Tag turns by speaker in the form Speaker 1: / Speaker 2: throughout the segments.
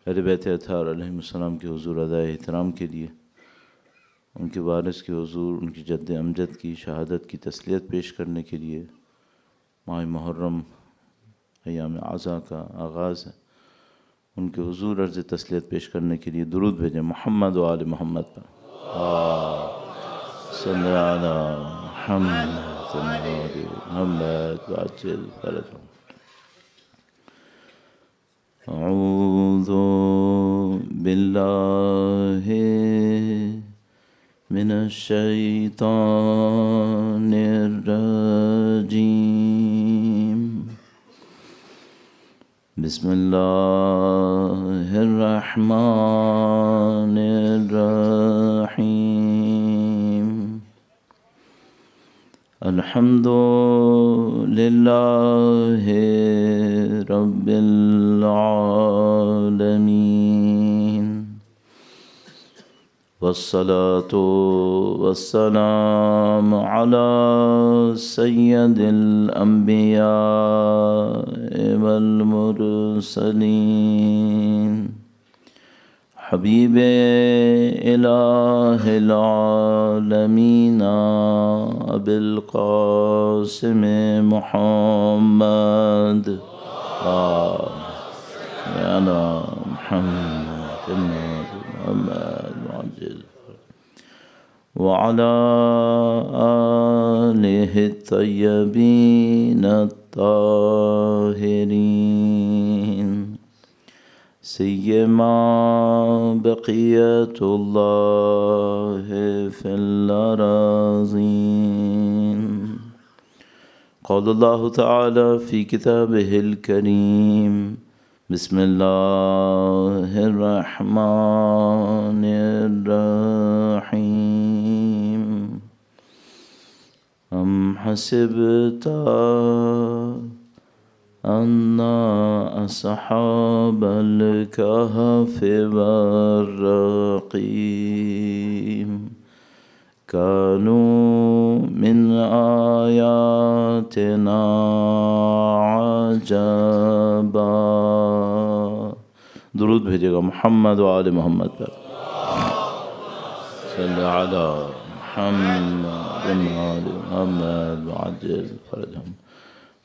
Speaker 1: اہل بیت اطہار علیہ السلام کے حضور ادائے احترام کے لیے ان کے وارث کے حضور ان کی جد امجد کی شہادت کی تسلیت پیش کرنے کے لیے ماہ محرم ایام اعضاء کا آغاز ہے، ان کے حضور عرض تسلیت پیش کرنے کے لیے درود بھیجیں محمد و آل محمد پر صلی علی محمد و آل محمد وعجل فرجهم. اعوذ باللہ من الشیطان الرجیم بسم اللہ الرحمن الرحیم الحمد للہ رب العالمین والصلاة والسلام على سید الانبیاء والمرسلین حبیب الہ العالمین ابی القاسم محمد علی محمد وعلى آلہ الطیبین الطاہرین سیما بقیت اللہ فی الأراضین قال اللہ تعالی فی کتابہ الکریم بسم اللہ الرحمن الرحیم ام حسبت ان اصحاب الکہف والرقیم كانوا من آياتنا عجبا. درود بھیجے گا محمد و آل محمد پر صلی علی محمد و آل محمد وعجل فرجهم.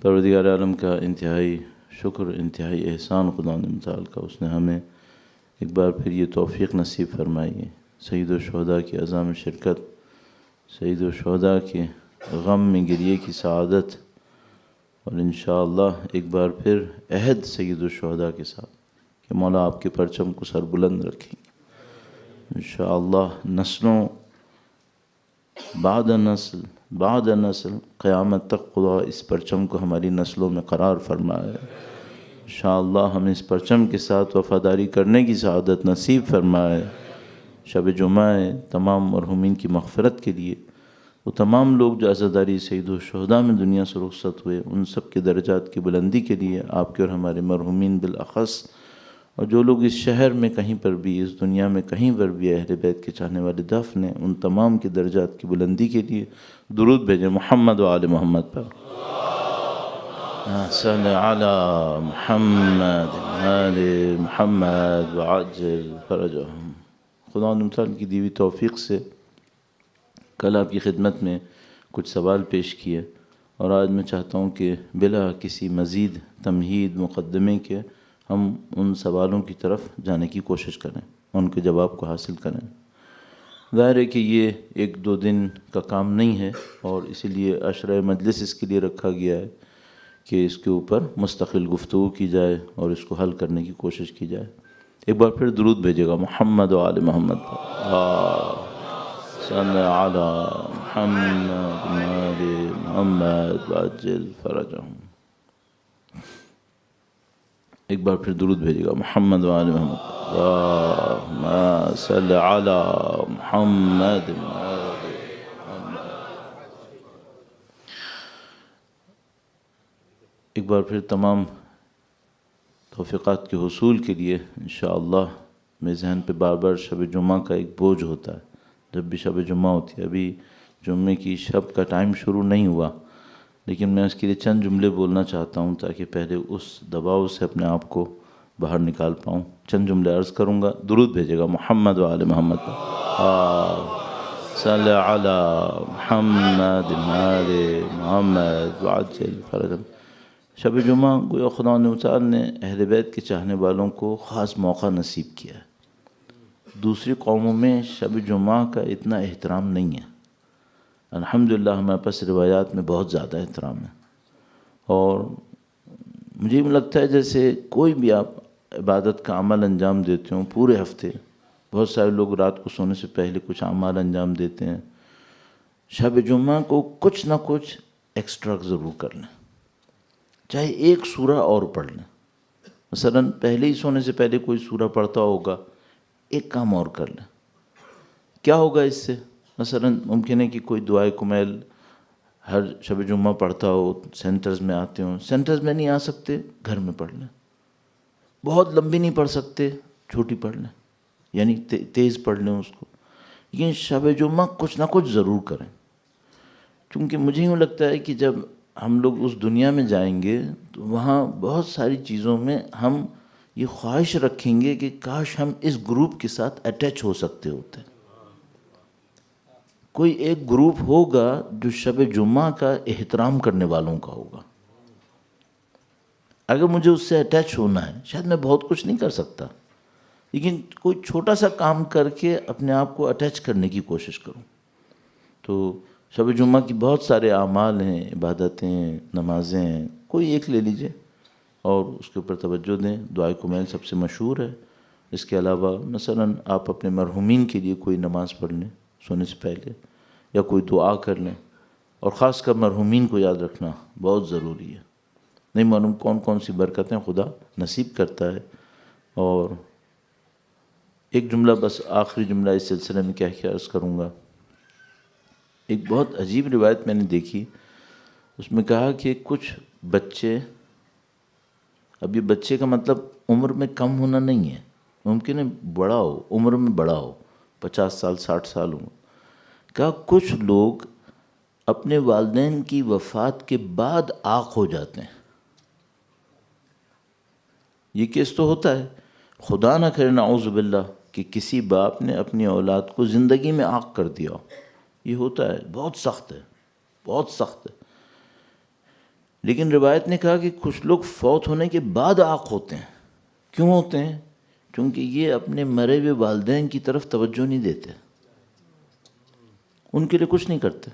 Speaker 1: پروردگار عالم کا انتہائی شکر، انتہائی احسان خدا متعال کا، اس نے ہمیں ایک بار پھر یہ توفیق نصیب فرمائی ہے سید الشہداء کی عزا میں شرکت، سید الشہداء کے غم میں گریے کی سعادت، اور انشاءاللہ ایک بار پھر عہد سید الشہداء کے ساتھ کہ مولا آپ کے پرچم کو سر بلند رکھیں گے انشاءاللہ، نسلوں بعد نسل قیامت تک خدا اس پرچم کو ہماری نسلوں میں قرار فرمائے. انشاءاللہ ہمیں اس پرچم کے ساتھ وفاداری کرنے کی سعادت نصیب فرمائے. شب جمعہ تمام مرحومین کی مغفرت کے لیے، وہ تمام لوگ جو عزاداری سید الشہداء میں دنیا سے رخصت ہوئے، ان سب کے درجات کی بلندی کے لیے، آپ کے اور ہمارے مرحومین بالاخص، اور جو لوگ اس شہر میں کہیں پر بھی، اس دنیا میں کہیں پر بھی اہل بیت کے چاہنے والے دفن ہیں، ان تمام کے درجات کی بلندی کے لیے درود بھیجیں محمد و آل محمد پر صلی علی محمد آل محمد وعجل فرجهم. خدا متعال کی دی ہوئی توفیق سے کل آپ کی خدمت میں کچھ سوال پیش کیے، اور آج میں چاہتا ہوں کہ بلا کسی مزید تمہید مقدمے کے ہم ان سوالوں کی طرف جانے کی کوشش کریں، ان کے جواب کو حاصل کریں. ظاہر ہے کہ یہ ایک دو دن کا کام نہیں ہے، اور اسی لیے عشرہ مجلس اس کے لیے رکھا گیا ہے کہ اس کے اوپر مستقل گفتگو کی جائے اور اس کو حل کرنے کی کوشش کی جائے. ایک بار پھر درود بھیجے گا محمد و آل محمد پر صلی علی محمد و آل محمد وعجل فرجهم. ایک بار پھر درود بھیجے گا محمد و آل محمد اللہم صلی علی محمد و آل محمد. ایک بار پھر تمام توفیقات کے حصول کے لیے انشاءاللہ میرے ذہن پہ بار بار شب جمعہ کا ایک بوجھ ہوتا ہے. جب بھی شب جمعہ ہوتی ہے، ابھی جمعے کی شب کا ٹائم شروع نہیں ہوا، لیکن میں اس کے لیے چند جملے بولنا چاہتا ہوں تاکہ پہلے اس دباؤ سے اپنے آپ کو باہر نکال پاؤں. چند جملے عرض کروں گا. درود بھیجے گا محمد و آل محمد پر. صلی علی محمد آل محمد وعجل فرجهم. شب جمعہ گویا خدا تعالی نے اہل بیت کے چاہنے والوں کو خاص موقع نصیب کیا ہے. دوسری قوموں میں شب جمعہ کا اتنا احترام نہیں ہے. الحمدللہ ہمارے پاس روایات میں بہت زیادہ احترام ہے. اور مجھے یہ لگتا ہے جیسے کوئی بھی آپ عبادت کا عمل انجام دیتے ہوں پورے ہفتے، بہت سارے لوگ رات کو سونے سے پہلے کچھ اعمال انجام دیتے ہیں، شب جمعہ کو کچھ نہ کچھ ایکسٹرا ضرور کر لیں، چاہے ایک سورہ اور پڑھ لیں. مثلا پہلے ہی سونے سے پہلے کوئی سورہ پڑھتا ہوگا، ایک کام اور کر لیں. کیا ہوگا اس سے؟ مثلا ممکن ہے کہ کوئی دعائے کمیل ہر شب جمعہ پڑھتا ہو، سینٹرز میں آتے ہوں، سینٹرز میں نہیں آ سکتے گھر میں پڑھ لیں. بہت لمبی نہیں پڑھ سکتے، چھوٹی پڑھ لیں، یعنی تیز پڑھ لیں اس کو. لیکن شب جمعہ کچھ نہ کچھ ضرور کریں، کیونکہ مجھے یوں لگتا ہے کہ جب ہم لوگ اس دنیا میں جائیں گے تو وہاں بہت ساری چیزوں میں ہم یہ خواہش رکھیں گے کہ کاش ہم اس گروپ کے ساتھ اٹیچ ہو سکتے ہوتے. کوئی ایک گروپ ہوگا جو شب جمعہ کا احترام کرنے والوں کا ہوگا. اگر مجھے اس سے اٹیچ ہونا ہے، شاید میں بہت کچھ نہیں کر سکتا، لیکن کوئی چھوٹا سا کام کر کے اپنے آپ کو اٹیچ کرنے کی کوشش کروں. تو شب جمعہ کی بہت سارے اعمال ہیں، عبادتیں، نمازیں ہیں، کوئی ایک لے لیجئے اور اس کے اوپر توجہ دیں. دعائے کمیل سب سے مشہور ہے. اس کے علاوہ مثلا آپ اپنے مرحومین کے لیے کوئی نماز پڑھ لیں سونے سے پہلے، یا کوئی دعا کر لیں. اور خاص کر مرحومین کو یاد رکھنا بہت ضروری ہے. نہیں معلوم کون کون سی برکتیں خدا نصیب کرتا ہے. اور ایک جملہ، بس آخری جملہ اس سلسلے میں کیا عرض کروں گا. ایک بہت عجیب روایت میں نے دیکھی، اس میں کہا کہ کچھ بچے، اب یہ بچے کا مطلب عمر میں کم ہونا نہیں ہے، ممکن ہے بڑا ہو، عمر میں بڑا ہو، 50 سال 60 سال ہو. کہا کچھ لوگ اپنے والدین کی وفات کے بعد عاق ہو جاتے ہیں. یہ کیس تو ہوتا ہے، خدا نہ کرے نعوذ باللہ کہ کسی باپ نے اپنی اولاد کو زندگی میں عاق کر دیا. یہ ہوتا ہے، بہت سخت ہے، بہت سخت ہے. لیکن روایت نے کہا کہ کچھ لوگ فوت ہونے کے بعد عاق ہوتے ہیں. کیوں ہوتے ہیں؟ کیونکہ یہ اپنے مرے ہوئے والدین کی طرف توجہ نہیں دیتے، ان کے لیے کچھ نہیں کرتے.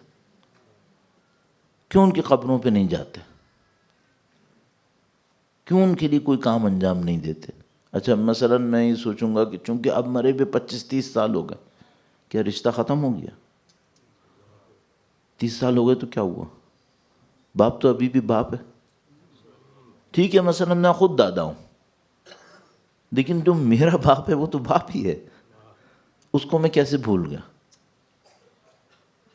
Speaker 1: کیوں ان کی قبروں پہ نہیں جاتے؟ کیوں ان کے لیے کوئی کام انجام نہیں دیتے؟ اچھا مثلا میں یہ سوچوں گا کہ چونکہ اب مرے ہوئے 25-30 سال ہو گئے، کیا رشتہ ختم ہو گیا؟ 30 سال ہو گئے تو کیا ہوا؟ باپ تو ابھی بھی باپ ہے. ٹھیک ہے مثلا میں خود دادا ہوں، لیکن جو میرا باپ ہے وہ تو باپ ہی ہے، اس کو میں کیسے بھول گیا؟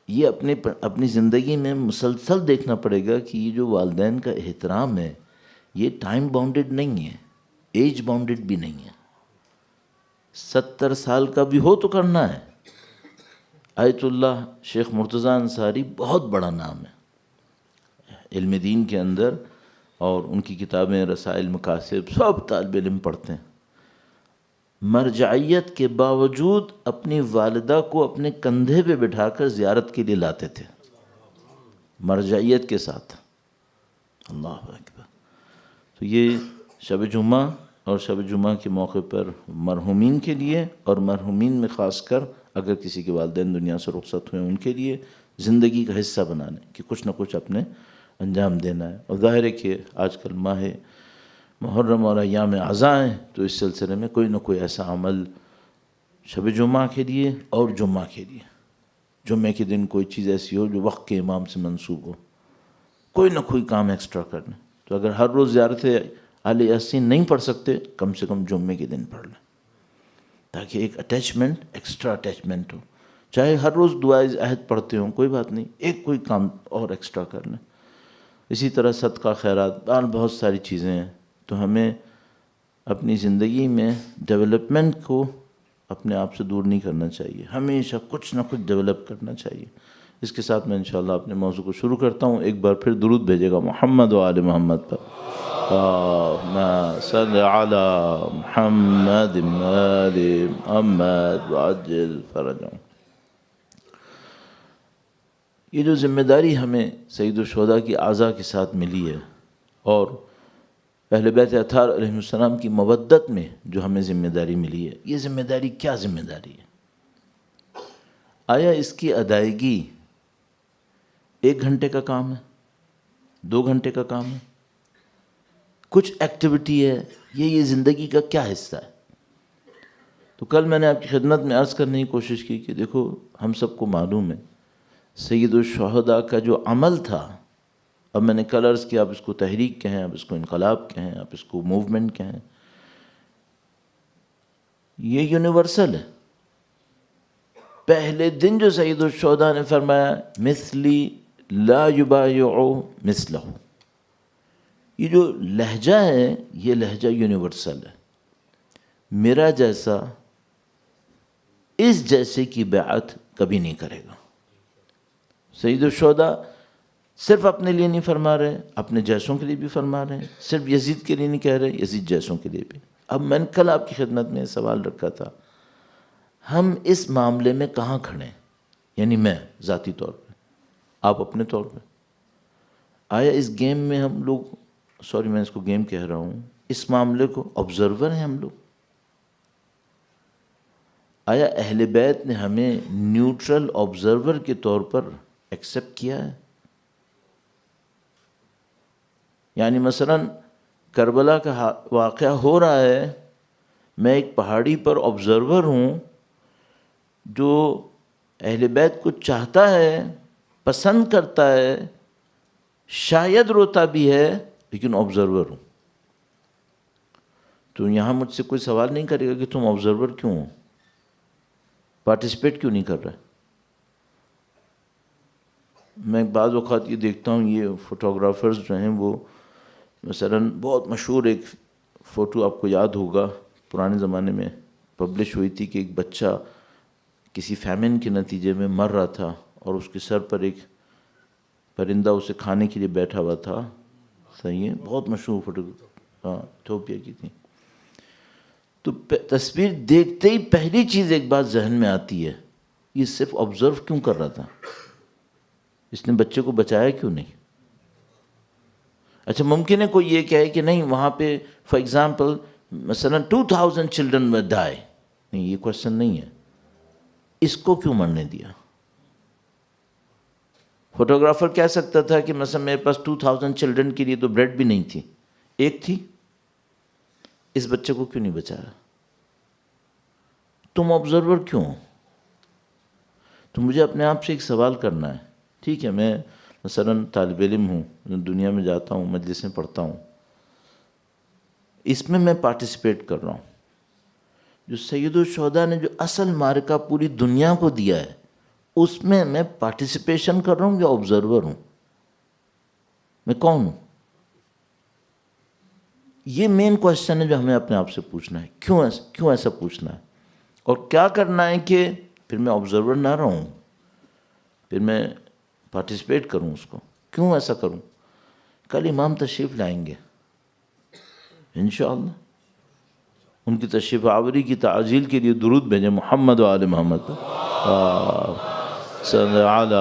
Speaker 1: یہ اپنی زندگی میں مسلسل دیکھنا پڑے گا کہ یہ جو والدین کا احترام ہے یہ ٹائم باؤنڈڈ نہیں ہے، ایج باؤنڈڈ بھی نہیں ہے. 70 سال کا بھی ہو تو کرنا ہے. آیت اللہ شیخ مرتضیٰ انصاری بہت بڑا نام ہے علم دین کے اندر، اور ان کی کتابیں رسائل مکاسب سب طالب علم پڑھتے ہیں. مرجعیت کے باوجود اپنی والدہ کو اپنے کندھے پہ بٹھا کر زیارت کے لیے لاتے تھے، مرجعیت کے ساتھ. اللہ اکبر. تو یہ شب جمعہ اور شب جمعہ کے موقع پر مرحومین کے لیے، اور مرحومین میں خاص کر اگر کسی کے والدین دنیا سے رخصت ہوئے ان کے لیے زندگی کا حصہ بنانے کہ کچھ نہ کچھ اپنے انجام دینا ہے. اور ظاہر ہے کہ آج کل ماہ محرم اور ایام اعضاء ہیں، تو اس سلسلے میں کوئی نہ کوئی ایسا عمل شب جمعہ کے لیے اور جمعہ کے لیے، جمعے کے دن کوئی چیز ایسی ہو جو وقت کے امام سے منسوب ہو، کوئی نہ کوئی کام ایکسٹرا کرنا. تو اگر ہر روز زیارت آل یاسین نہیں پڑھ سکتے، کم سے کم جمعے کے دن پڑھ لیں، تاکہ ایک اٹیچمنٹ، ایکسٹرا اٹیچمنٹ ہو. چاہے ہر روز دعائے عہد پڑھتے ہوں کوئی بات نہیں، ایک کوئی کام اور ایکسٹرا کر لیں. اسی طرح صدقہ خیرات اور بہت ساری چیزیں ہیں. تو ہمیں اپنی زندگی میں ڈیولپمنٹ کو اپنے آپ سے دور نہیں کرنا چاہیے، ہمیشہ کچھ نہ کچھ ڈیولپ کرنا چاہیے. اس کے ساتھ میں انشاءاللہ اپنے موضوع کو شروع کرتا ہوں. ایک بار پھر درود بھیجے گا محمد و آل محمد پر. اللہم صل علی محمد آل محمد وعجل فرجهم. یہ جو ذمہ داری ہمیں سید الشہداء کی اعضاء کے ساتھ ملی ہے اور اہل بیت اطہار علیہ السلام کی مودت میں جو ہمیں ذمہ داری ملی ہے، یہ ذمہ داری کیا ذمہ داری ہے؟ آیا اس کی ادائیگی 1 گھنٹے کا کام ہے، 2 گھنٹے کا کام ہے، کچھ ایکٹیویٹی ہے، یہ زندگی کا کیا حصہ ہے؟ تو کل میں نے آپ کی خدمت میں عرض کرنے کی کوشش کی کہ دیکھو ہم سب کو معلوم ہے سید الشہداء کا جو عمل تھا، اب میں نے کل عرض کیا، آپ اس کو تحریک کہیں، آپ اس کو انقلاب کہیں، آپ اس کو موومنٹ کہیں، یہ یونیورسل ہے. پہلے دن جو سید الشہداء نے فرمایا مثلی لا یبایع مثلہ، یہ جو لہجہ ہے یہ لہجہ یونیورسل ہے. میرا جیسا اس جیسے کی بیعت کبھی نہیں کرے گا. سید الشہداء صرف اپنے لیے نہیں فرما رہے، اپنے جیسوں کے لیے بھی فرما رہے ہیں. صرف یزید کے لیے نہیں کہہ رہے، یزید جیسوں کے لیے بھی. اب میں نے کل آپ کی خدمت میں سوال رکھا تھا، ہم اس معاملے میں کہاں کھڑے ہیں؟ یعنی میں ذاتی طور پہ، آپ اپنے طور پہ. آیا اس گیم میں ہم لوگ، سوری میں اس کو گیم کہہ رہا ہوں، اس معاملے کو آبزرور ہیں ہم لوگ؟ آیا اہل بیت نے ہمیں نیوٹرل آبزرور کے طور پر ایکسیپٹ کیا ہے؟ یعنی مثلا کربلا کا واقعہ ہو رہا ہے، میں ایک پہاڑی پر آبزرور ہوں جو اہل بیت کو چاہتا ہے، پسند کرتا ہے، شاید روتا بھی ہے، لیکن آبزرور ہوں. تو یہاں مجھ سے کوئی سوال نہیں کرے گا کہ تم آبزرور کیوں ہو، پارٹیسپیٹ کیوں نہیں کر رہے. میں بعض اوقات یہ دیکھتا ہوں، یہ فوٹوگرافرز جو ہیں وہ مثلا بہت مشہور ایک فوٹو آپ کو یاد ہوگا پرانے زمانے میں پبلش ہوئی تھی کہ ایک بچہ کسی فیمن کے نتیجے میں مر رہا تھا اور اس کے سر پر ایک پرندہ اسے کھانے کے لیے بیٹھا ہوا تھا. صحیح ہے، بہت مشہور فوٹو، ہاں ایتھوپیا کی تھی. تو تصویر دیکھتے ہی پہلی چیز ایک بات ذہن میں آتی ہے، یہ صرف آبزرو کیوں کر رہا تھا؟ اس نے بچے کو بچایا کیوں نہیں؟ اچھا ممکن ہے کوئی یہ کہے کہ نہیں وہاں پہ فار ایگزامپل مثلا 2000 چلڈرن will die، نہیں یہ کوشچن نہیں ہے. اس کو کیوں مرنے دیا؟ فوٹوگرافر کہہ سکتا تھا کہ مثلا میرے پاس 2000 چلڈرن کے لیے تو بریڈ بھی نہیں تھی، ایک تھی، اس بچے کو کیوں نہیں بچایا؟ تم آبزرور کیوں ہو؟ تو مجھے اپنے آپ سے ایک سوال کرنا ہے. ٹھیک ہے میں مثلا طالب علم ہوں، دنیا میں جاتا ہوں، مجلسیں پڑھتا ہوں، اس میں میں پارٹیسپیٹ کر رہا ہوں. جو سید الشہداء نے جو اصل معرکہ پوری دنیا کو دیا ہے اس میں پارٹیسپیشن کر رہا ہوں یا آبزرور ہوں؟ میں کون ہوں؟ یہ مین کوشچن ہے جو ہمیں اپنے آپ سے پوچھنا ہے. کیوں ایسا پوچھنا ہے اور کیا کرنا ہے کہ پھر میں آبزرور نہ رہوں، پھر میں پارٹیسپیٹ کروں اس کو. کیوں ایسا کروں؟ کل امام تشریف لائیں گے انشاءاللہ، ان کی تشریف آوری کی تعجیل کے لیے درود بھیجیں محمد و آل محمد. صلی علی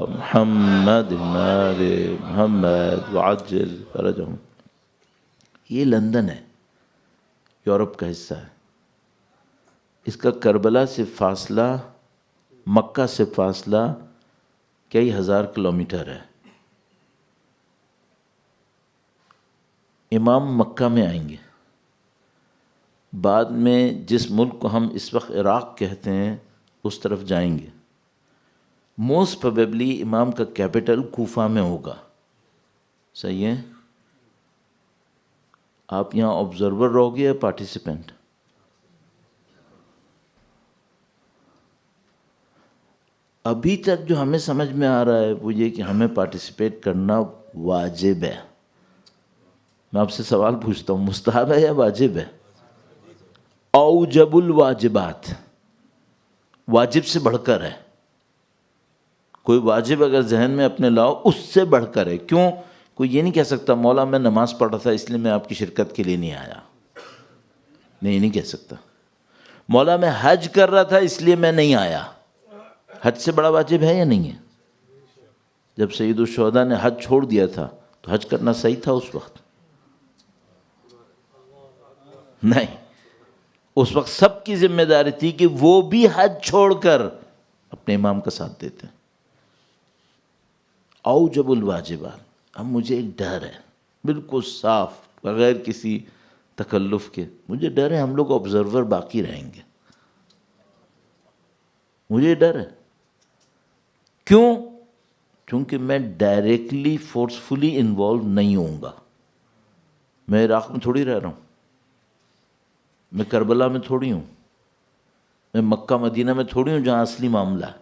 Speaker 1: محمد آل محمد وعجل فرجهم. یہ لندن ہے، یورپ کا حصہ ہے. اس کا کربلا سے فاصلہ، مکہ سے فاصلہ کئی ہزار کلومیٹر ہے. امام مکہ میں آئیں گے، بعد میں جس ملک کو ہم اس وقت عراق کہتے ہیں اس طرف جائیں گے. موسٹ پروبیبلی امام کا کیپٹل کوفہ میں ہوگا. صحیح ہے؟ آپ یہاں آبزرور رہو گے یا پارٹیسپینٹ؟ ابھی تک جو ہمیں سمجھ میں آ رہا ہے وہ یہ کہ ہمیں پارٹیسپیٹ کرنا واجب ہے. میں آپ سے سوال پوچھتا ہوں، مستحب ہے یا واجب ہے؟ اوجب الواجبات، واجب سے بڑھ کر ہے. کوئی واجب اگر ذہن میں اپنے لاؤ اس سے بڑھ کر ہے. کیوں؟ کوئی یہ نہیں کہہ سکتا مولا میں نماز پڑھ رہا تھا اس لیے میں آپ کی شرکت کے لیے نہیں آیا. نہیں کہہ سکتا. مولا میں حج کر رہا تھا اس لیے میں نہیں آیا. حج سے بڑا واجب ہے یا نہیں ہے؟ جب سید الشہداء نے حج چھوڑ دیا تھا تو حج کرنا صحیح تھا اس وقت؟ نہیں. اس وقت سب کی ذمہ داری تھی کہ وہ بھی حج چھوڑ کر اپنے امام کا ساتھ دیتے. اوجب الواجبات. اب مجھے ایک ڈر ہے بالکل صاف بغیر کسی تکلف کے، مجھے ڈر ہے ہم لوگ آبزرور باقی رہیں گے. مجھے ڈر ہے. کیوں؟ کیونکہ میں ڈائریکٹلی فورسفلی انوالو نہیں ہوں گا. میں عراق میں تھوڑی رہ رہا ہوں، میں کربلا میں تھوڑی ہوں، میں مکہ مدینہ میں تھوڑی ہوں جہاں اصلی معاملہ ہے.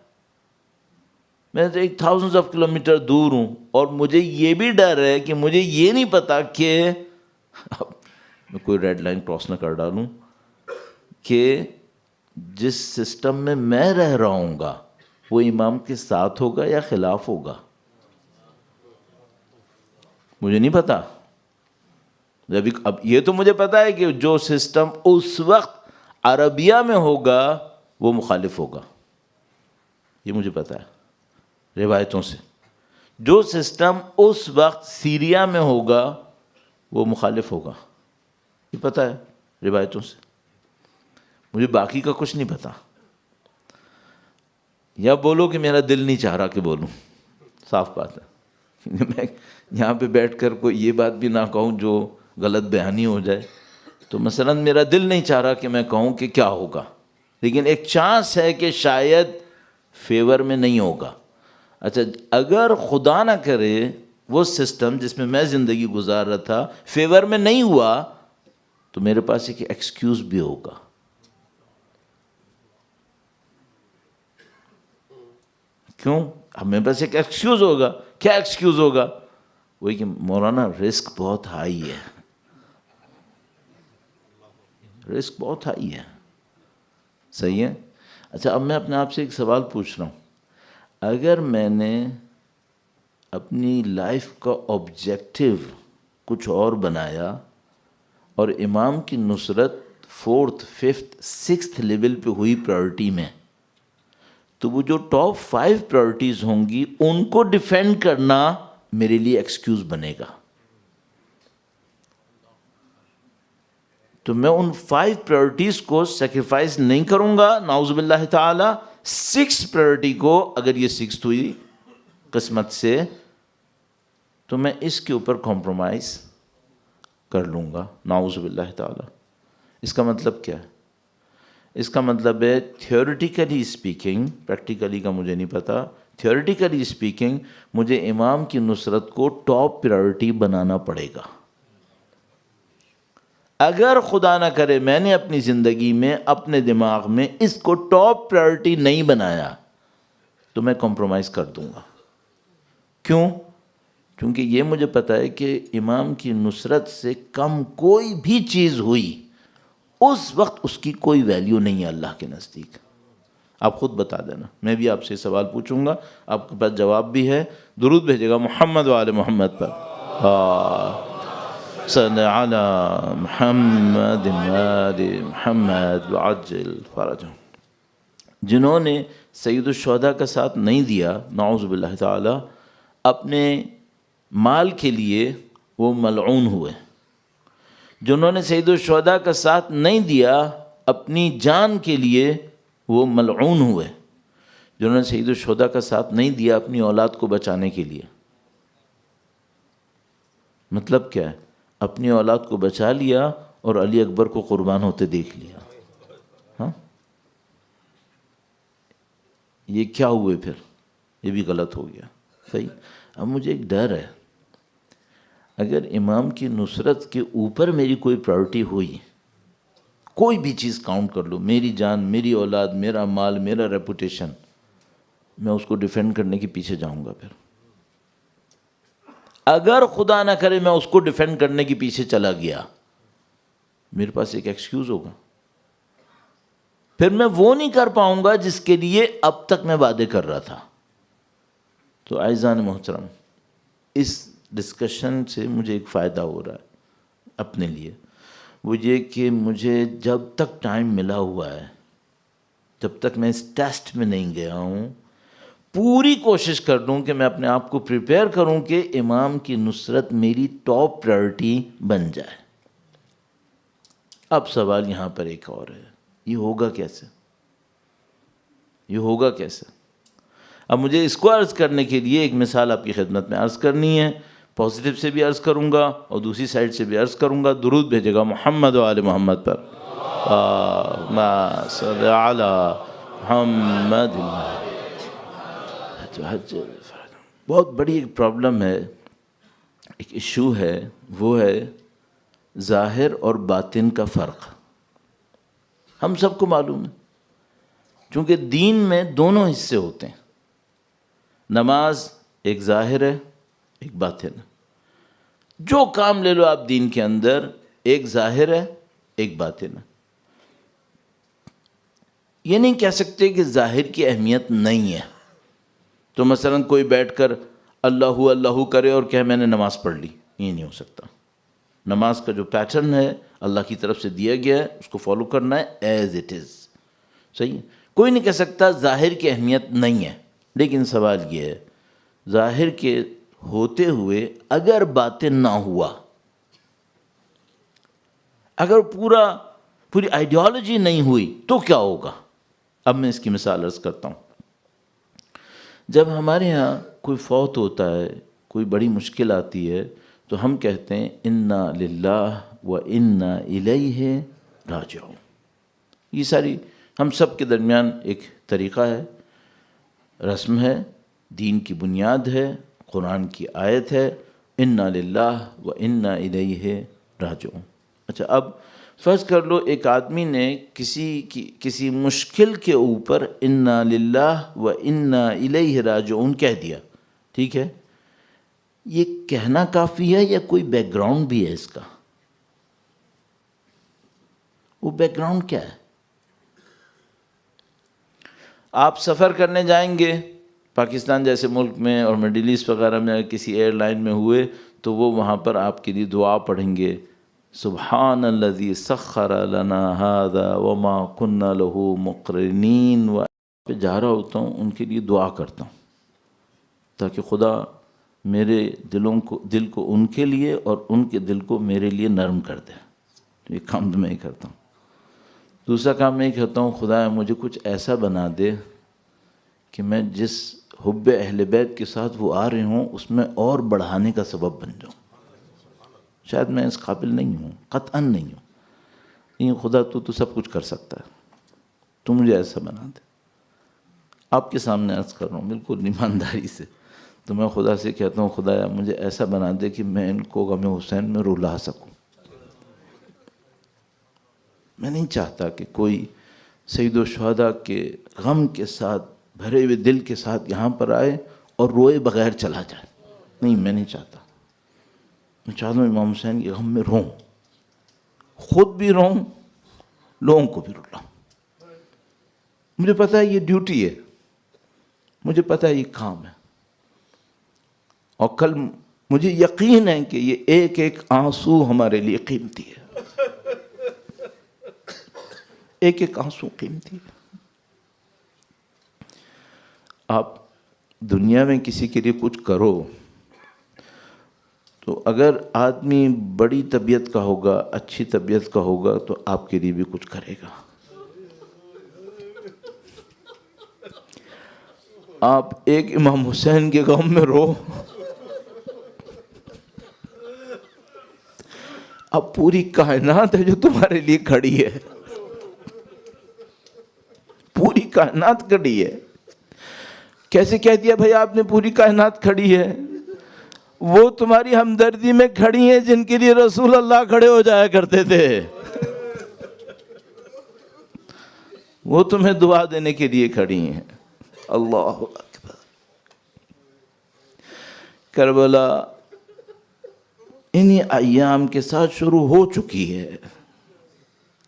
Speaker 1: میں تو 1000 کلومیٹر دور ہوں، اور مجھے یہ بھی ڈر ہے کہ مجھے یہ نہیں پتا کہ میں کوئی ریڈ لائن کراس نہ کر ڈالوں کہ جس سسٹم میں میں رہ رہا ہوں گا وہ امام کے ساتھ ہوگا یا خلاف ہوگا. مجھے نہیں پتا. اب یہ تو مجھے پتا ہے کہ جو سسٹم اس وقت عربیہ میں ہوگا وہ مخالف ہوگا، یہ مجھے پتا ہے روایتوں سے. جو سسٹم اس وقت سیریا میں ہوگا وہ مخالف ہوگا، یہ پتا ہے روایتوں سے. مجھے باقی کا کچھ نہیں پتا. یا بولو کہ میرا دل نہیں چاہ رہا کہ بولوں، صاف بات ہے. میں یہاں پہ بیٹھ کر کوئی یہ بات بھی نہ کہوں جو غلط بیانی ہو جائے. تو مثلا میرا دل نہیں چاہ رہا کہ میں کہوں کہ کیا ہوگا، لیکن ایک چانس ہے کہ شاید فیور میں نہیں ہوگا. اچھا اگر خدا نہ کرے وہ سسٹم جس میں میں زندگی گزار رہا تھا فیور میں نہیں ہوا تو میرے پاس ایک ایکسکیوز بھی ہوگا. کیوں؟ اب میرے پاس ایک ایکسکیوز ہوگا. کیا ایکسکیوز ہوگا؟ وہی کہ مولانا رسک بہت ہائی ہے. رسک بہت ہائی ہے. صحیح ہے. اچھا اب میں اپنے آپ سے ایک سوال پوچھ رہا ہوں. اگر میں نے اپنی لائف کا آبجیکٹیو کچھ اور بنایا اور امام کی نصرت 4th 5th 6th لیول پہ ہوئی پرائورٹی میں، تو وہ جو ٹاپ 5 پرائورٹیز ہوں گی ان کو ڈیفینڈ کرنا میرے لیے ایکسکیوز بنے گا. تو میں ان 5 پرائورٹیز کو سیکریفائز نہیں کروں گا نعوذ باللہ تعالی. 6 پرائورٹی کو اگر یہ 6th ہوئی قسمت سے تو میں اس کے اوپر کمپرومائز کر لوں گا نعوذ باللہ تعالی. اس کا مطلب کیا ہے؟ اس کا مطلب ہے تھیوریٹیکلی اسپیکنگ، پریکٹیکلی کا مجھے نہیں پتا، تھیوریٹیکلی اسپیکنگ مجھے امام کی نصرت کو ٹاپ پرائورٹی بنانا پڑے گا. اگر خدا نہ کرے میں نے اپنی زندگی میں اپنے دماغ میں اس کو ٹاپ پرائورٹی نہیں بنایا تو میں کمپرومائز کر دوں گا. کیوں؟ کیونکہ یہ مجھے پتا ہے کہ امام کی نصرت سے کم کوئی بھی چیز ہوئی اس وقت اس کی کوئی ویلیو نہیں ہے اللہ کے نزدیک. آپ خود بتا دینا. میں بھی آپ سے سوال پوچھوں گا، آپ کے پاس جواب بھی ہے. درود بھیجے گا محمد و آل محمد پر. صلی علی محمد آل محمد وعجل فرجهم. جنہوں نے سید الشہداء کا ساتھ نہیں دیا نعوذ باللہ تعالی اپنے مال کے لیے وہ ملعون ہوئے. جنہوں نے سید الشہداء کا ساتھ نہیں دیا اپنی جان کے لیے وہ ملعون ہوئے. جنہوں نے سید الشہداء کا ساتھ نہیں دیا اپنی اولاد کو بچانے کے لیے. مطلب کیا ہے؟ اپنی اولاد کو بچا لیا اور علی اکبر کو قربان ہوتے دیکھ لیا. ہاں یہ کیا ہوئے پھر؟ یہ بھی غلط ہو گیا. صحیح. اب مجھے ایک ڈر ہے اگر امام کی نصرت کے اوپر میری کوئی پرائورٹی ہوئی، کوئی بھی چیز کاؤنٹ کر لو، میری جان، میری اولاد، میرا مال، میرا ریپوٹیشن، میں اس کو ڈیفینڈ کرنے کے پیچھے جاؤں گا. پھر اگر خدا نہ کرے میں اس کو ڈیفینڈ کرنے کے پیچھے چلا گیا میرے پاس ایک ایکسکیوز ہوگا. پھر میں وہ نہیں کر پاؤں گا جس کے لیے اب تک میں وعدے کر رہا تھا. تو عزیزان محترم، اس ڈسکشن سے مجھے ایک فائدہ ہو رہا ہے اپنے لیے، وہ یہ کہ مجھے جب تک ٹائم ملا ہوا ہے، جب تک میں اس ٹیسٹ میں نہیں گیا ہوں، پوری کوشش کر لوں کہ میں اپنے آپ کو پریپیئر کروں کہ امام کی نصرت میری ٹاپ پرائرٹی بن جائے۔ اب سوال یہاں پر ایک اور ہے، یہ ہوگا کیسے؟ یہ ہوگا کیسے؟ اب مجھے اس کو عرض کرنے کے لیے ایک مثال آپ کی خدمت میں عرض کرنی ہے، پازیٹیو سے بھی عرض کروں گا اور دوسری سائڈ سے بھی عرض کروں گا۔ درود بھیجے گا محمد و آل محمد پر، اللہم صل علی محمد۔ بہت بڑی ایک پرابلم ہے، ایک ایشو ہے، وہ ہے ظاہر اور باطن کا فرق۔ ہم سب کو معلوم ہے، چونکہ دین میں دونوں حصے ہوتے ہیں، نماز ایک ظاہر ہے ایک باطن ہے۔ جو کام لے لو آپ دین کے اندر، ایک ظاہر ہے ایک باطن ہے۔ یہ نہیں کہہ سکتے کہ ظاہر کی اہمیت نہیں ہے، تو مثلا کوئی بیٹھ کر اللہ اللہ کرے اور کہے میں نے نماز پڑھ لی، یہ نہیں ہو سکتا۔ نماز کا جو پیٹرن ہے اللہ کی طرف سے دیا گیا ہے، اس کو فالو کرنا ہے ایز اٹ از، صحیح ہے؟ کوئی نہیں کہہ سکتا ظاہر کی اہمیت نہیں ہے، لیکن سوال یہ ہے ظاہر کے ہوتے ہوئے اگر باطن نہ ہوا، اگر پوری آئیڈیالوجی نہیں ہوئی تو کیا ہوگا؟ اب میں اس کی مثال عرض کرتا ہوں۔ جب ہمارے ہاں کوئی فوت ہوتا ہے، کوئی بڑی مشکل آتی ہے، تو ہم کہتے ہیں انا للہ و انا الیہ راجعون۔ یہ ساری ہم سب کے درمیان ایک طریقہ ہے، رسم ہے، دین کی بنیاد ہے، قرآن کی آیت ہے، انا للہ و انا الیہ راجعون۔ اچھا، اب فرض کر لو ایک آدمی نے کسی مشکل کے اوپر انا للہ و انا الیہ راجعون کہہ دیا، ٹھیک ہے؟ یہ کہنا کافی ہے یا کوئی بیک گراؤنڈ بھی ہے اس کا؟ وہ بیک گراؤنڈ کیا ہے؟ آپ سفر کرنے جائیں گے پاکستان جیسے ملک میں اور مڈل ایسٹ وغیرہ میں، کسی ایئر لائن میں ہوئے تو وہ وہاں پر آپ کے لیے دعا پڑھیں گے، سبحان الذی سخر لنا ھذا وما كنا له مقرنین۔ پہ جا رہا ہوتا ہوں، ان کے لیے دعا کرتا ہوں تاکہ خدا میرے دل کو ان کے لیے اور ان کے دل کو میرے لیے نرم کر دے۔ یہ کام تو میں ہی کرتا ہوں۔ دوسرا کام میں یہ کہتا ہوں خدا مجھے کچھ ایسا بنا دے کہ میں جس حب اہل بیت کے ساتھ وہ آ رہے ہوں اس میں اور بڑھانے کا سبب بن جاؤں۔ شاید میں اس قابل نہیں ہوں، قطعاً نہیں ہوں، لیکن خدا تو سب کچھ کر سکتا ہے، تو مجھے ایسا بنا دے۔ آپ کے سامنے عرض کر رہا ہوں بالکل ایمانداری سے، تو میں خدا سے کہتا ہوں خدایا مجھے ایسا بنا دے کہ میں ان کو غم حسین میں رلا سکوں۔ میں نہیں چاہتا کہ کوئی سید الشہداء کے غم کے ساتھ بھرے ہوئے دل کے ساتھ یہاں پر آئے اور روئے بغیر چلا جائے، نہیں، میں نہیں چاہتا۔ میں چاہتا ہوں امام حسین کے غم میں روں، خود بھی روں، لوگوں کو بھی رلاؤں۔ مجھے پتہ ہے یہ ڈیوٹی ہے، مجھے پتہ ہے یہ کام ہے، اور کل مجھے یقین ہے کہ یہ ایک ایک آنسو ہمارے لیے قیمتی ہے، ایک ایک آنسو قیمتی ہے۔ آپ دنیا میں کسی کے لیے کچھ کرو تو اگر آدمی بڑی طبیعت کا ہوگا، اچھی طبیعت کا ہوگا تو آپ کے لیے بھی کچھ کرے گا۔ آپ ایک امام حسین کے غم میں رو، اب پوری کائنات ہے جو تمہارے لیے کھڑی ہے، پوری کائنات کھڑی ہے۔ کیسے کہہ دیا بھائی آپ نے پوری کائنات کھڑی ہے؟ وہ تمہاری ہمدردی میں کھڑی ہیں جن کے لیے رسول اللہ کھڑے ہو جایا کرتے تھے، وہ تمہیں دعا دینے کے لیے کھڑی ہیں۔ اللہ اکبر۔ کربلا انہی ایام کے ساتھ شروع ہو چکی ہے،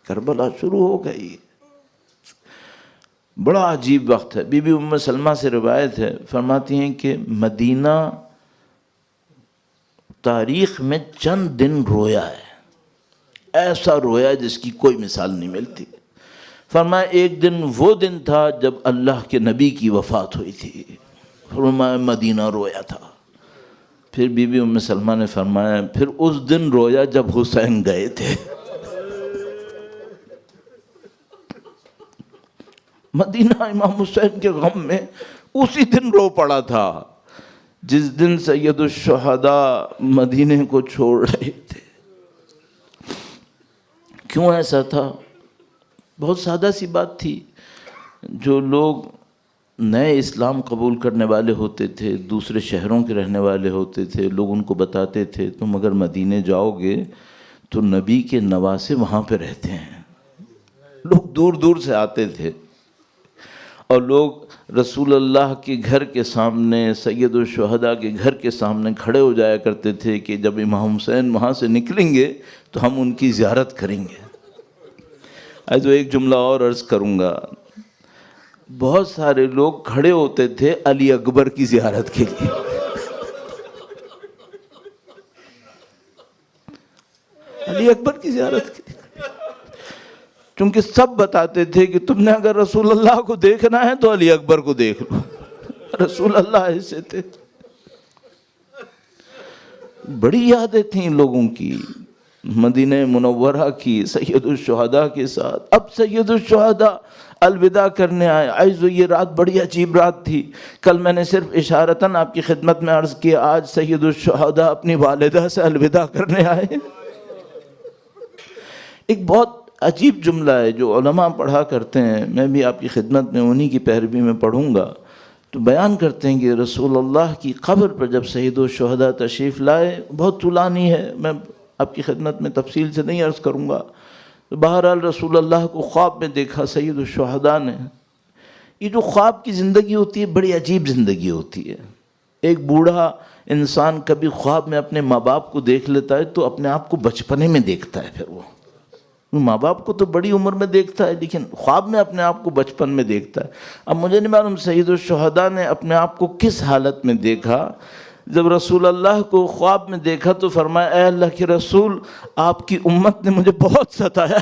Speaker 1: کربلا شروع ہو گئی۔ بڑا عجیب وقت ہے۔ بی بی ام سلمہ سے روایت ہے، فرماتی ہیں کہ مدینہ تاریخ میں چند دن رویا ہے، ایسا رویا جس کی کوئی مثال نہیں ملتی۔ فرمایا ایک دن وہ دن تھا جب اللہ کے نبی کی وفات ہوئی تھی، فرمایا مدینہ رویا تھا۔ پھر بی بی ام سلمہ نے فرمایا پھر اس دن رویا جب حسین گئے تھے۔ مدینہ امام حسین کے غم میں اسی دن رو پڑا تھا جس دن سید الشہداء مدینے کو چھوڑ رہے تھے۔ کیوں ایسا تھا؟ بہت سادہ سی بات تھی۔ جو لوگ نئے اسلام قبول کرنے والے ہوتے تھے، دوسرے شہروں کے رہنے والے ہوتے تھے، لوگ ان کو بتاتے تھے تم اگر مدینے جاؤ گے تو نبی کے نواسے وہاں پہ رہتے ہیں۔ لوگ دور دور سے آتے تھے اور لوگ رسول اللہ کے گھر کے سامنے، سید الشہداء کے گھر کے سامنے کھڑے ہو جایا کرتے تھے کہ جب امام حسین وہاں سے نکلیں گے تو ہم ان کی زیارت کریں گے۔ تو ایک جملہ اور عرض کروں گا، بہت سارے لوگ کھڑے ہوتے تھے علی اکبر کی زیارت کے لیے۔ علی اکبر کی زیارت کے لیے، چونکہ سب بتاتے تھے کہ تم نے اگر رسول اللہ کو دیکھنا ہے تو علی اکبر کو دیکھ لو۔ رسول اللہ ایسے تھے۔ بڑی یادیں تھیں لوگوں کی مدینہ منورہ کی سید الشہداء کے ساتھ۔ اب سید الشہداء الوداع کرنے آئے۔ عزیزو یہ رات بڑی عجیب رات تھی۔ کل میں نے صرف اشارتاً آپ کی خدمت میں عرض کیا، آج سید الشہداء اپنی والدہ سے الوداع کرنے آئے۔ ایک بہت عجیب جملہ ہے جو علماء پڑھا کرتے ہیں، میں بھی آپ کی خدمت میں انہی کی پیروی میں پڑھوں گا، تو بیان کرتے ہیں کہ رسول اللہ کی قبر پر جب سید الشہداء تشریف لائے، بہت طولانی ہے، میں آپ کی خدمت میں تفصیل سے نہیں عرض کروں گا، تو بہرحال رسول اللہ کو خواب میں دیکھا سید الشہداء نے۔ یہ جو خواب کی زندگی ہوتی ہے بڑی عجیب زندگی ہوتی ہے۔ ایک بوڑھا انسان کبھی خواب میں اپنے ماں باپ کو دیکھ لیتا ہے تو اپنے آپ کو بچپنے میں دیکھتا ہے، پھر وہ ماں باپ کو تو بڑی عمر میں دیکھتا ہے لیکن خواب میں اپنے آپ کو بچپن میں دیکھتا ہے۔ اب مجھے نہیں معلوم سید الشہداء نے اپنے آپ کو کس حالت میں دیکھا۔ جب رسول اللہ کو خواب میں دیکھا تو فرمایا اے اللہ کے رسول، آپ کی امت نے مجھے بہت ستایا،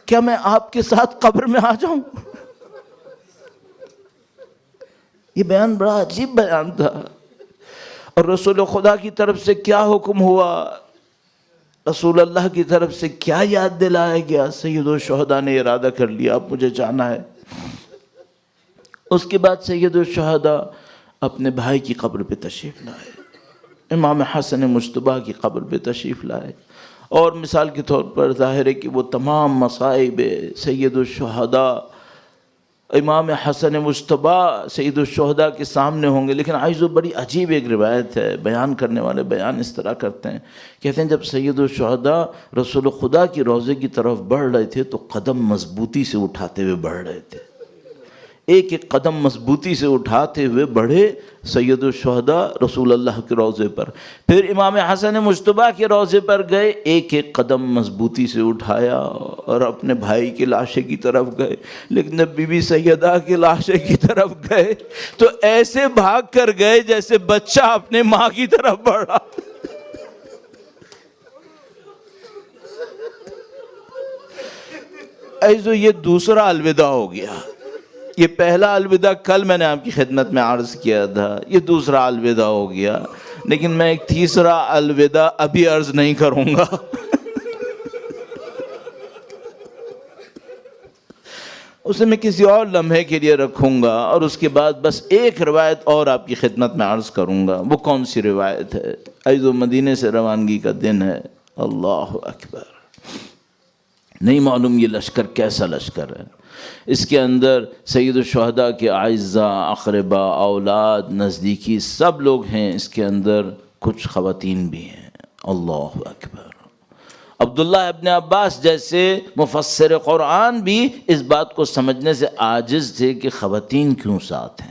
Speaker 1: کیا میں آپ کے ساتھ قبر میں آ جاؤں؟ یہ بیان بڑا عجیب بیان تھا۔ اور رسول خدا کی طرف سے کیا حکم ہوا، رسول اللہ کی طرف سے کیا یاد دلایا گیا، سید الشہداء نے ارادہ کر لیا اب مجھے جانا ہے۔ اس کے بعد سید الشہداء اپنے بھائی کی قبر پہ تشریف لائے، امام حسن مجتبیٰ کی قبر پہ تشریف لائے، اور مثال کے طور پر ظاہر ہے کہ وہ تمام مصائب سید الشہداء امام حسن مجتبیٰ سید الشہداء کے سامنے ہوں گے۔ لیکن عزیزو بڑی عجیب ایک روایت ہے، بیان کرنے والے بیان اس طرح کرتے ہیں، کہتے ہیں جب سید الشہداء رسول خدا کی روضے کی طرف بڑھ رہے تھے تو قدم مضبوطی سے اٹھاتے ہوئے بڑھ رہے تھے، ایک ایک قدم مضبوطی سے اٹھاتے ہوئے بڑھے سید الشہداء رسول اللہ کے روضے پر۔ پھر امام حسن مجتبیٰ کے روضے پر گئے، ایک ایک قدم مضبوطی سے اٹھایا اور اپنے بھائی کے لاشے کی طرف گئے۔ لیکن جب بی بی سیدہ کے لاشے کی طرف گئے تو ایسے بھاگ کر گئے جیسے بچہ اپنے ماں کی طرف بڑھا۔ ایسو یہ دوسرا الوداع ہو گیا۔ یہ پہلا الوداع کل میں نے آپ کی خدمت میں عرض کیا تھا، یہ دوسرا الوداع ہو گیا، لیکن میں ایک تیسرا الوداع ابھی عرض نہیں کروں گا۔ اسے میں کسی اور لمحے کے لیے رکھوں گا، اور اس کے بعد بس ایک روایت اور آپ کی خدمت میں عرض کروں گا۔ وہ کون سی روایت ہے؟ عزیزو مدینے سے روانگی کا دن ہے، اللہ اکبر۔ نہیں معلوم یہ لشکر کیسا لشکر ہے، اس کے اندر سید الشہداء کے اعزاء، اقربا، اولاد، نزدیکی سب لوگ ہیں، اس کے اندر کچھ خواتین بھی ہیں، اللہ اکبر۔ عبداللہ ابن عباس جیسے مفسر قرآن بھی اس بات کو سمجھنے سے عاجز تھے کہ خواتین کیوں ساتھ ہیں،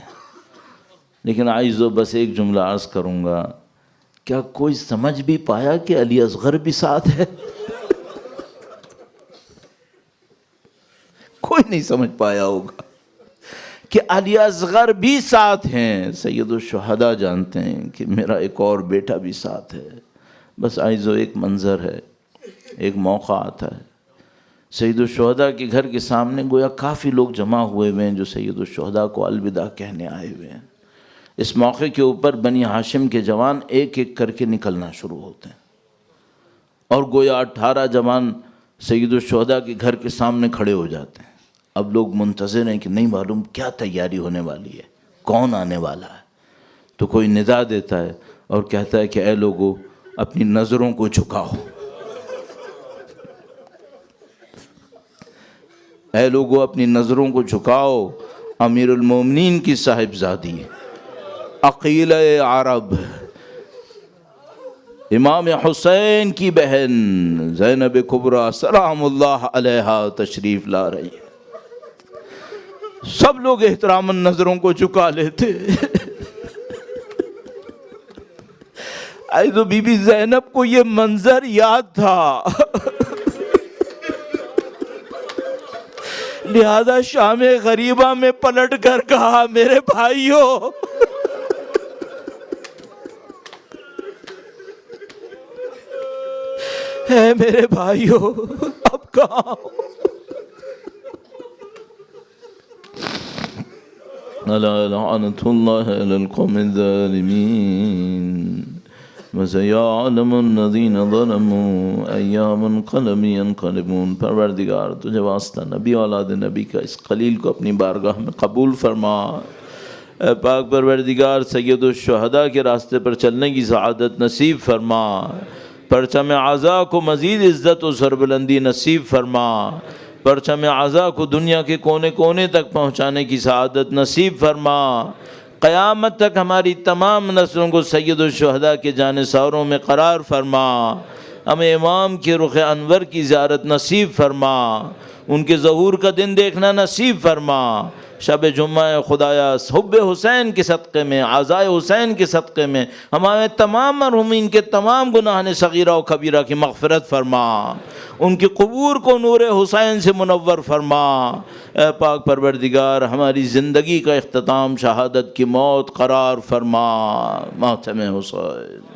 Speaker 1: لیکن عزیزو بس ایک جملہ عرض کروں گا، کیا کوئی سمجھ بھی پایا کہ علی اصغر بھی ساتھ ہے؟ کوئی نہیں سمجھ پایا ہوگا کہ علی اصغر بھی ساتھ ہیں. سید الشہداء جانتے ہیں کہ میرا ایک اور بیٹا بھی ساتھ ہے. بس آئیزو ایک منظر ہے، ایک موقع آتا ہے. سید الشہداء کے گھر کے سامنے گویا کافی لوگ جمع ہوئے ہوئے ہیں جو سید الشہداء کو الوداع کہنے آئے ہوئے ہیں. اس موقع کے اوپر بنی ہاشم کے جوان ایک ایک کر کے نکلنا شروع ہوتے ہیں اور گویا 18 جوان سید الشہداء کے گھر کے سامنے کھڑے ہو جاتے ہیں. اب لوگ منتظر ہیں کہ نہیں معلوم کیا تیاری ہونے والی ہے، کون آنے والا ہے. تو کوئی ندا دیتا ہے اور کہتا ہے کہ اے لوگو اپنی نظروں کو جھکاؤ، اے لوگو اپنی نظروں کو جھکاؤ. امیر المومنین کی صاحبزادی عقیلہ عرب امام حسین کی بہن زینب کبریٰ سلام اللہ علیہا تشریف لا رہی ہے. سب لوگ احترام نظروں کو جھکا لیتے. تو بی بی زینب کو یہ منظر یاد تھا، لہذا شام غریبہ میں پلٹ کر کہا میرے بھائیو اے میرے بھائیو اب کہاں ہو؟ لعنت اللہ علی القوم الظالمین وسیعلم الذین ظلموا ایا منقلب ینقلبون. پروردگار تجھے واسطہ نبی اولاد نبی کا اس خلیل کو اپنی بارگاہ میں قبول فرما. اے پاک پروردگار سید الشہداء کے راستے پر چلنے کی سعادت نصیب فرما. پرچم عزا کو مزید عزت و سربلندی نصیب فرما. پرچم عزا کو دنیا کے کونے کونے تک پہنچانے کی سعادت نصیب فرما. قیامت تک ہماری تمام نسلوں کو سید الشہداء کے جانثاروں میں قرار فرما. ہمیں امام کے رخ انور کی زیارت نصیب فرما. ان کے ظہور کا دن دیکھنا نصیب فرما. شب جمعہ خدایا حب حسین کے صدقے میں، عزائے حسین کے صدقے میں ہمارے تمام مرحومین کے تمام گناہ صغیرہ و کبیرہ کی مغفرت فرما. ان کی قبور کو نور حسین سے منور فرما. اے پاک پروردگار ہماری زندگی کا اختتام شہادت کی موت قرار فرما. ماتم حسین.